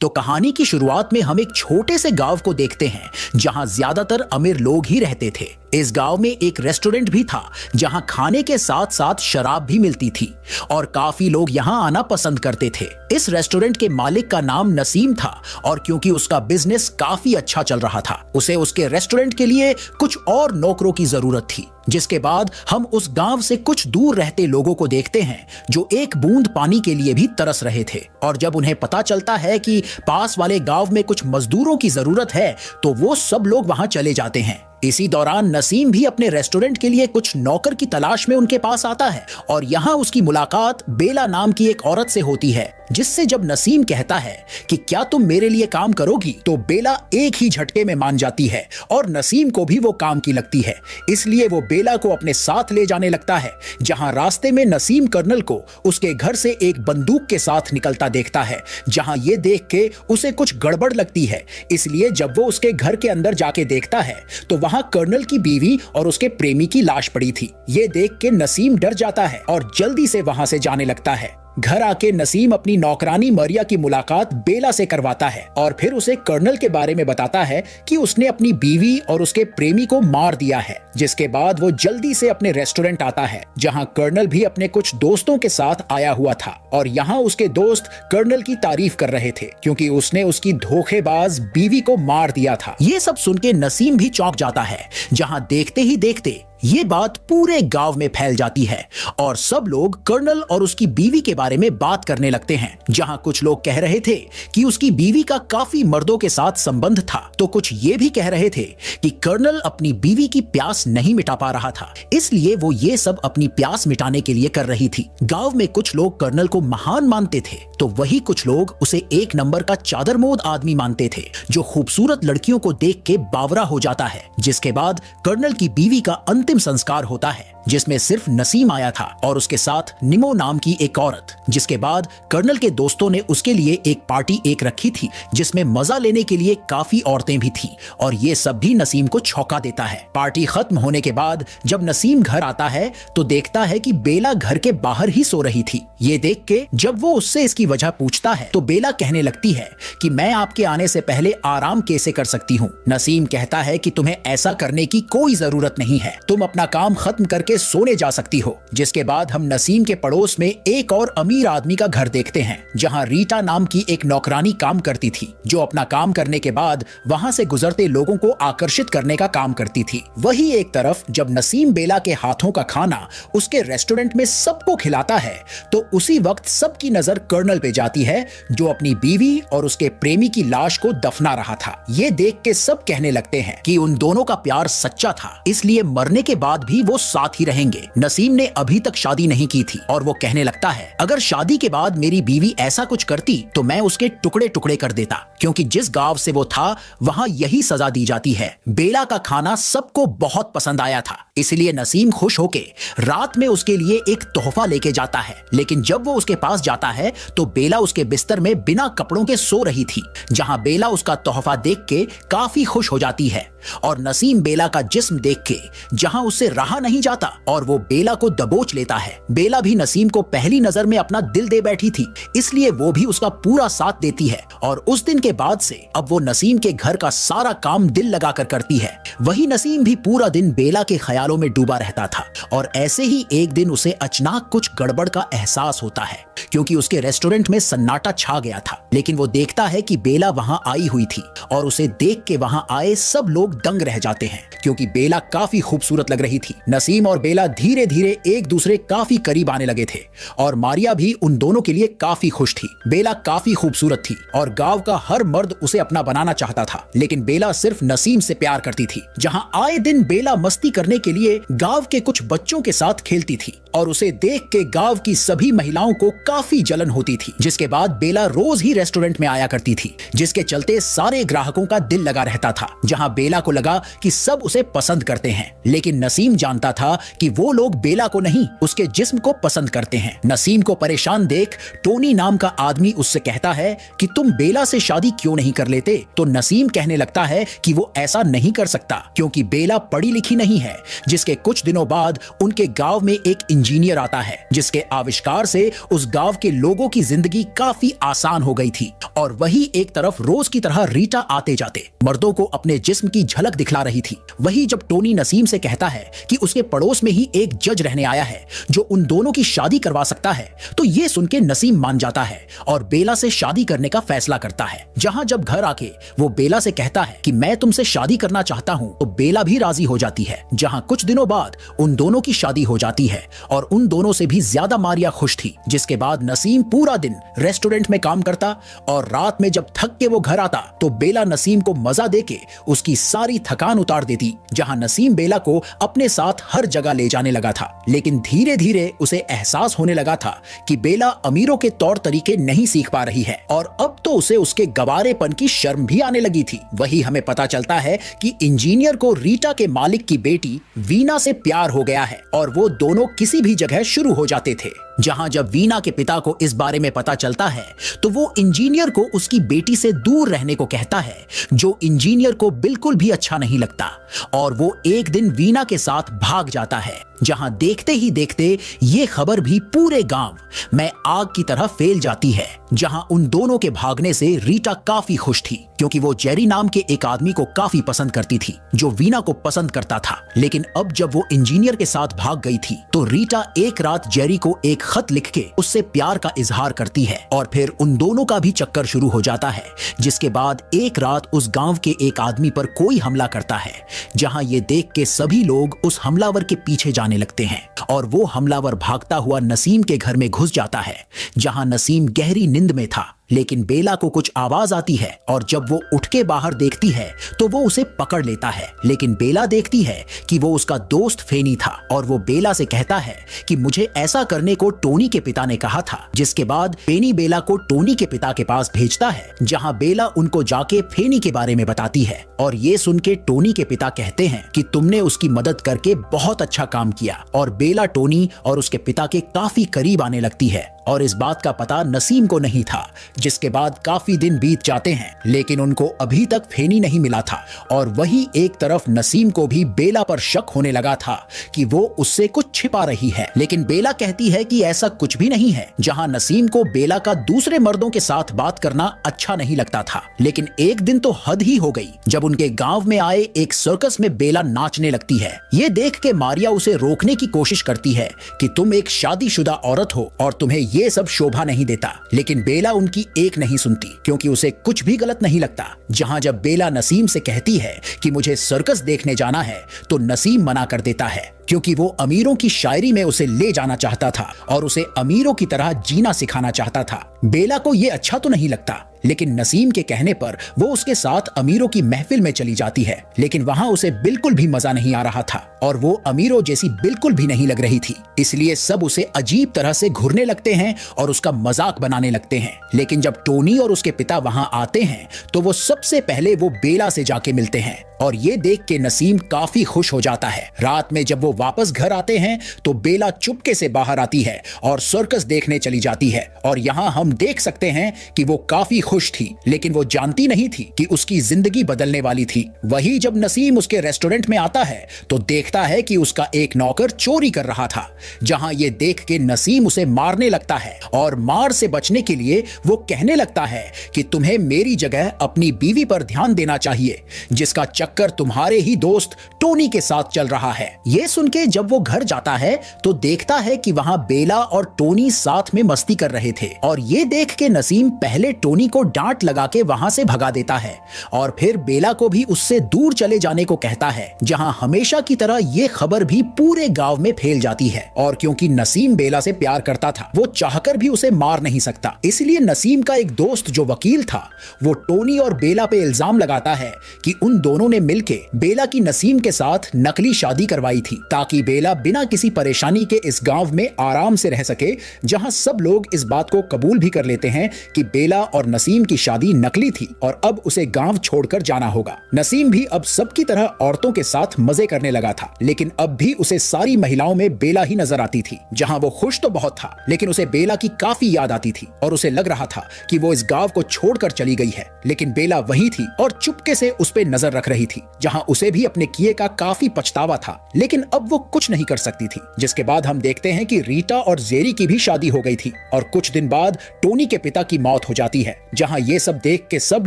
तो कहानी की शुरुआत में हम एक छोटे से गांव को देखते हैं जहां ज्यादातर अमीर लोग ही रहते थे। इस गांव में एक रेस्टोरेंट भी था जहां खाने के साथ साथ शराब भी मिलती थी और काफी लोग यहां आना पसंद करते थे। इस रेस्टोरेंट के मालिक का नाम नसीम था और क्योंकि उसका बिजनेस काफी अच्छा चल रहा था, उसे उसके रेस्टोरेंट के लिए कुछ और नौकरों की जरूरत थी। जिसके बाद हम उस गांव से कुछ दूर रहते लोगों को देखते हैं जो एक बूंद पानी के लिए भी तरस रहे थे। और जब उन्हें पता चलता है कि पास वाले गांव में कुछ मजदूरों की जरूरत है तो वो सब लोग वहां चले जाते हैं। इसी दौरान नसीम भी अपने रेस्टोरेंट के लिए कुछ नौकर की तलाश में उनके पास आता है और यहाँ उसकी मुलाकात बेला नाम की एक औरत से होती है, जिससे जब नसीम कहता है कि क्या तुम मेरे लिए काम करोगी, तो बेला एक ही झटके में मान जाती है और नसीम को भी वो काम की लगती है। इसलिए वो बेला को अपने साथ ले जाने लगता है, जहां रास्ते में नसीम कर्नल को उसके घर से एक बंदूक के साथ निकलता देखता है, जहां ये देख के उसे कुछ गड़बड़ लगती है। इसलिए जब वो उसके घर के अंदर जाके देखता है तो वहां कर्नल की बीवी और उसके प्रेमी की लाश पड़ी थी। ये देख के नसीम डर जाता है और जल्दी से वहां से जाने लगता है। घर आके नसीम अपनी नौकरानी मरिया की मुलाकात बेला से करवाता है और फिर उसे कर्नल के बारे में बताता है कि उसने अपनी बीवी और उसके प्रेमी को मार दिया है। जिसके बाद वो जल्दी से अपने रेस्टोरेंट आता है, जहां कर्नल भी अपने कुछ दोस्तों के साथ आया हुआ था और यहाँ उसके दोस्त कर्नल की तारीफ कर रहे थे क्योंकि उसने उसकी धोखेबाज बीवी को मार दिया था। ये सब सुन के नसीम भी चौंक जाता है, जहां देखते ही देखते ये बात पूरे गांव में फैल जाती है और सब लोग कर्नल और उसकी बीवी के बारे में बात करने लगते हैं। जहां कुछ लोग कह रहे थे कि उसकी बीवी का काफी मर्दों के साथ संबंध था, तो कुछ ये भी कह रहे थे कि कर्नल अपनी बीवी की प्यास नहीं मिटा पा रहा था, इसलिए वो ये सब अपनी प्यास मिटाने के लिए कर रही थी। गांव में कुछ लोग कर्नल को महान मानते थे तो वही कुछ लोग उसे एक नंबर का चादरमोद आदमी मानते थे, जो खूबसूरत लड़कियों को देख के बावरा हो जाता है। जिसके बाद कर्नल की बीवी का अंतिम संस्कार होता है, जिसमें सिर्फ नसीम आया था और उसके साथ निमो नाम की एक औरत। जिसके बाद कर्नल के दोस्तों ने उसके लिए एक पार्टी रखी थी, जिसमें मजा लेने के लिए काफी औरतें भी थी और ये सब भी नसीम को छौंका देता है। पार्टी खत्म होने के बाद जब नसीम घर आता है तो देखता है कि बेला घर के बाहर ही सो रही थी। ये देख के जब वो उससे इसकी वजह पूछता है तो बेला कहने लगती है कि मैं आपके आने से पहले आराम कैसे कर सकती हूँ। नसीम कहता है कि तुम्हें ऐसा करने की कोई जरूरत नहीं है, तुम अपना काम खत्म करके सोने जा सकती हो। जिसके बाद हम नसीम के पड़ोस में एक और अमीर आदमी का घर देखते हैं, जहां रीटा नाम की एक नौकरानी काम करती थी, जो अपना काम करने के बाद वहां से गुजरते लोगों को आकर्षित करने का काम करती थी। वही एक तरफ जब नसीम बेला के हाथों का खाना उसके रेस्टोरेंट में सबको खिलाता है तो उसी वक्त सबकी नजर कर्नल पे जाती है, जो अपनी बीवी और उसके प्रेमी की लाश को दफना रहा था। ये देख के सब कहने लगते हैं कि उन दोनों का प्यार सच्चा था, इसलिए मरने के बाद भी वो साथ ही रहेंगे। नसीम ने अभी तक शादी नहीं की थी और वो कहने लगता है, अगर शादी के बाद मेरी बीवी ऐसा कुछ करती तो मैं उसके टुकड़े टुकड़े कर देता, क्योंकि जिस गांव से वो था वहां यही सजा दी जाती है। बेला का खाना सबको बहुत पसंद आया था, इसलिए नसीम खुश होके रात में उसके लिए एक तोहफा लेके जाता है। लेकिन जब वो उसके पास जाता है तो बेला उसके बिस्तर में बिना कपड़ों के सो रही थी, जहां बेला उसका तोहफा देख के काफी खुश हो जाती है और नसीम बेला का जिस्म देख के जहां उससे रहा नहीं जाता और वो बेला को दबोच लेता है। बेला भी नसीम को पहली नजर में अपना दिल दे बैठी थी, इसलिए वो भी उसका पूरा साथ देती है और उस दिन के बाद से अब वो नसीम के घर का सारा काम दिल लगाकर करती है। वही नसीम भी पूरा दिन बेला के ख्यालों में डूबा रहता था और ऐसे ही एक दिन उसे अचानक कुछ गड़बड़ का एहसास होता है, क्योंकि उसके रेस्टोरेंट में सन्नाटा छा गया था। लेकिन वो देखता है कि बेला वहां आई हुई थी और उसे देख के वहां आए सब लोग दंग रह जाते हैं, क्योंकि बेला काफी खूबसूरत लग रही थी। नसीम और बेला धीरे धीरे एक दूसरे काफी करीब आने लगे थे और मारिया भी उन दोनों के लिए काफी खुश थी। बेला काफी खूबसूरत थी और गांव का हर मर्द उसे अपना बनाना चाहता था, लेकिन बेला सिर्फ नसीम से प्यार करती थी। जहां आए दिन बेला मस्ती करने के लिए गांव के कुछ बच्चों के साथ खेलती थी और उसे देख के गांव की सभी महिलाओं को काफी जलन होती थी। जिसके बाद बेला रोज ही रेस्टोरेंट में आया करती थी, जिसके चलते सारे ग्राहकों का दिल लगा रहता था। जहां बेला बेला को लगा कि सब उसे पसंद करते हैं, लेकिन नसीम जानता था कि वो लोग बेला को नहीं, उसके जिस्म को पसंद करते हैं। नसीम को परेशान देख टोनी नाम का आदमी उससे कहता है कि तुम बेला से शादी क्यों नहीं कर लेते? तो नसीम कहने लगता है कि वो ऐसा नहीं कर सकता क्योंकि बेला पढ़ी लिखी नहीं है। जिसके कुछ दिनों बाद उनके गांव में एक इंजीनियर आता है जिसके आविष्कार से उस गांव के लोगों की जिंदगी काफी आसान हो गई थी। और वही एक तरफ रोज की तरह रीटा आते जाते मर्दों को अपने जिस्म की झलक दिखला रही थी। वही जब टोनी नसीम से कहता है कि उसके पड़ोस में ही एक जज रहने आया है जो उन दोनों की शादी करवा सकता है, तो ये सुन के नसीम मान जाता है और बेला से शादी करने का फैसला करता है। जहां जब घर आके वो बेला से कहता है कि मैं तुमसे शादी करना चाहता हूं, तो बेला भी राजी हो जाती है। जहां कुछ दिनों बाद उन दोनों की शादी हो जाती है और उन दोनों से भी ज्यादा मारिया खुश थी। जिसके बाद नसीम पूरा दिन रेस्टोरेंट में काम करता और रात में जब थक के वो घर आता तो बेला नसीम को मजा देके उसकी सारी थकान उतार देती। जहां नसीम बेला को अपने साथ हर जगह ले जाने लगा था, लेकिन धीरे धीरे उसे एहसास होने लगा था कि बेला अमीरों के तौर तरीके नहीं सीख पा रही है और अब तो उसे उसके गवारेपन की शर्म भी आने लगी थी। वही हमें पता चलता है कि इंजीनियर को रीटा के मालिक की बेटी वीना से प्यार हो गया है और वो दोनों किसी भी जगह शुरू हो जाते थे। जहां जब वीना के पिता को इस बारे में पता चलता है तो वो इंजीनियर को उसकी बेटी से दूर रहने को कहता है, जो इंजीनियर को बिल्कुल भी अच्छा नहीं लगता और वो एक दिन वीना के साथ भाग जाता है। जहां देखते ही देखते ये खबर भी पूरे गांव में आग की तरह फैल जाती है। जहां उन दोनों के भागने से रीटा काफी खुश थी क्योंकि वो जेरी नाम के एक आदमी को काफी पसंद करती थी जो वीना को पसंद करता था। लेकिन अब जब वो इंजीनियर के साथ भाग गई थी तो रीटा एक रात जेरी को एक खत लिख के उससे प्यार का इजहार करती है और फिर उन दोनों का भी चक्कर शुरू हो जाता है। जिसके बाद एक रात उस गांव के एक आदमी पर कोई हमला करता है, जहां ये देख के सभी लोग उस हमलावर के पीछे जाने लगते हैं और वो हमलावर भागता हुआ नसीम के घर में घुस जाता है। जहां नसीम गहरी नींद में था, लेकिन बेला को कुछ आवाज आती है और जब वो उठ के बाहर देखती है तो वो उसे पकड़ लेता है। लेकिन बेला देखती है कि वो उसका दोस्त फेनी था और वो बेला से कहता है कि मुझे ऐसा करने को टोनी के पिता ने कहा था। जिसके बाद फेनी बेला को टोनी के पिता के पास भेजता है, जहां बेला उनको जाके फेनी के बारे में बताती है और ये सुन के टोनी के पिता कहते हैं कि तुमने उसकी मदद करके बहुत अच्छा काम किया। और बेला टोनी और उसके पिता के काफी करीब आने लगती है और इस बात का पता नसीम को नहीं था। जिसके बाद काफी दिन बीत जाते हैं, लेकिन उनको अभी तक फेनी नहीं मिला था और वही एक तरफ नसीम को भी बेला पर शक होने लगा था कि वो उससे कुछ छिपा रही है। लेकिन बेला कहती है कि ऐसा कुछ भी नहीं है। जहां नसीम को बेला का दूसरे मर्दों के साथ बात करना अच्छा नहीं लगता था, लेकिन एक दिन तो हद ही हो गई जब उनके गांव में आए एक सर्कस में बेला नाचने लगती है। ये देख के मारिया उसे रोकने की कोशिश करती है कि तुम एक शादीशुदा औरत हो और तुम्हें ये सब शोभा नहीं देता, लेकिन बेला उनकी एक नहीं सुनती क्योंकि उसे कुछ भी गलत नहीं लगता। जहां जब बेला नसीम से कहती है कि मुझे सर्कस देखने जाना है तो नसीम मना कर देता है क्योंकि वो अमीरों की शायरी में उसे ले जाना चाहता था और उसे अमीरों की तरह जीना सिखाना चाहता था। बेला को ये अच्छा तो नहीं लगता, लेकिन नसीम के कहने पर वो उसके साथ अमीरों की महफिल में चली जाती है। लेकिन वहां उसे बिल्कुल भी मजा नहीं आ रहा था और वो अमीरों जैसी बिल्कुल भी नहीं लग रही थी, इसलिए सब उसे अजीब तरह से घूरने लगते हैं और उसका मजाक बनाने लगते हैं। लेकिन जब टोनी और उसके पिता वहां आते हैं तो वो सबसे पहले वो बेला से जाके मिलते हैं और ये देख के नसीम काफी खुश हो जाता है। रात में जब वो वापस घर आते हैं तो बेला चुपके से बाहर आती है और सर्कस देखने चली जाती है और यहाँ हम देख सकते हैं कि वो काफी खुश थी, लेकिन वो जानती नहीं थी कि उसकी जिंदगी बदलने वाली थी। वही जब नसीम उसके रेस्टोरेंट में आता है तो देखता है कि उसका एक नौकर चोरी कर रहा था। जहां ये देख के नसीम उसे मारने लगता है और मार से बचने के लिए वो कहने लगता है कि तुम्हें मेरी जगह अपनी बीवी पर ध्यान देना चाहिए, जिसका चक्कर तुम्हारे ही दोस्त टोनी के साथ चल रहा है। ये सुन के जब वो घर जाता है तो देखता है कि वहां बेला और टोनी साथ में मस्ती कर रहे थे और ये देख के नसीम पहले टोनी को डांट लगा के वहां से भगा देता है और फिर बेला को भी उससे दूर चले जाने को कहता है। जहां हमेशा की तरह ये खबर भी पूरे गांव में फैल जाती है और क्योंकि नसीम बेला से प्यार करता था, वो चाहकर भी उसे मार नहीं सकता, इसलिए नसीम का एक दोस्त जो वकील था वो टोनी और बेला पे इल्जाम लगाता है कि उन दोनों ने मिलके बेला की नसीम के साथ नकली शादी करवाई थी ताकि बेला बिना किसी परेशानी के इस गांव में आराम से रह सके, जहां सब लोग इस बात को कबूल भी भी कर लेते हैं कि बेला और नसीम की शादी नकली थी और अब उसे गांव छोड़कर जाना होगा। नसीम भी अब सबकी तरह औरतों के साथ मजे करने लगा था, लेकिन अब भी उसे सारी महिलाओं में बेला ही नजर आती थी। जहां वो खुश तो बहुत था, लेकिन उसे बेला की काफी याद आती थी और उसे लग रहा था कि वो इस गांव को छोड़कर चली गई है। लेकिन बेला वही थी और चुपके से उस पे नजर रख रही थी, जहां उसे भी अपने किए का काफी पछतावा था, लेकिन अब वो कुछ नहीं कर सकती थी। जिसके बाद हम देखते हैं कि रीटा और जेरी की भी शादी हो गई थी और कुछ दिन बाद टोनी के पिता की मौत हो जाती है। जहां ये सब देख के सब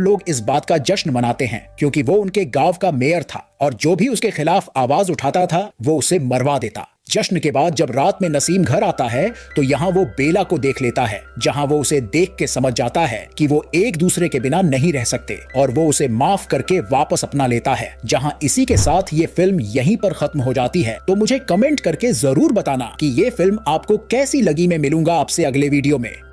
लोग इस बात का जश्न मनाते हैं, क्योंकि वो उनके गांव का मेयर था और जो भी उसके खिलाफ आवाज उठाता था वो उसे मरवा देता। जश्न के बाद जब रात में नसीम घर आता है तो यहाँ वो बेला को देख लेता है, जहाँ वो उसे देख के समझ जाता है कि वो एक दूसरे के बिना नहीं रह सकते और वो उसे माफ करके वापस अपना लेता है। जहाँ इसी के साथ ये फिल्म यहीं पर खत्म हो जाती है। तो मुझे कमेंट करके जरूर बताना कि ये फिल्म आपको कैसी लगी। मैं मिलूंगा आपसे अगले वीडियो में।